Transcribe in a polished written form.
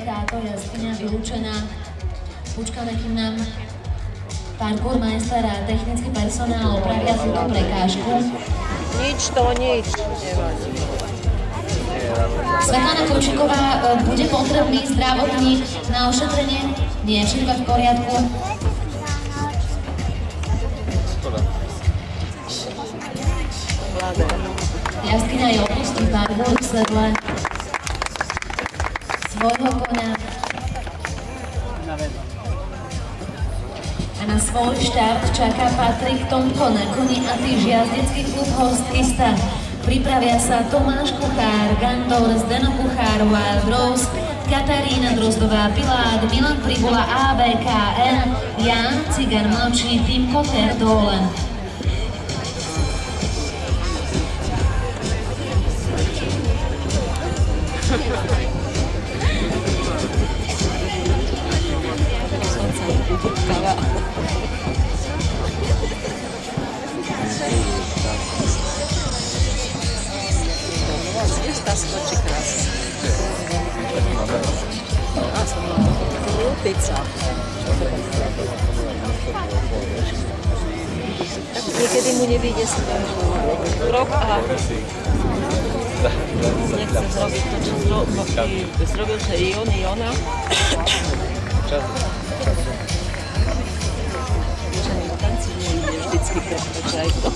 táto jaskyňa vylúčená. Počkáme, kým nám parkourmajster a technický personál opravia túto prekážku. Nič. Nevadí. Svetlana Kočiková, bude potrebný zdravotník na ošetrenie? Nie, všetko v poriadku. Jaskyňa je opustí parkour v sedle svojho koňa. A na svoj štart čaká Patrik Tomko na koni a týž jazdecký klub Horskista. Pripravia sa Tomáš Kuchár, Gandor, Zdeno Kuchár, Wild Rose, Katarína Drozdová, Pilát, Milan Pribula, ABKN, Jan Cigan mladší, Tým Koter, Dolen. Tá skočí krásne. A som lúpica. Tak niekedy mu nevyjde si rok a nechce zrobiť to, čo zrobil, že i ona. Že mi v tanci nejde vždycky, pretože aj to.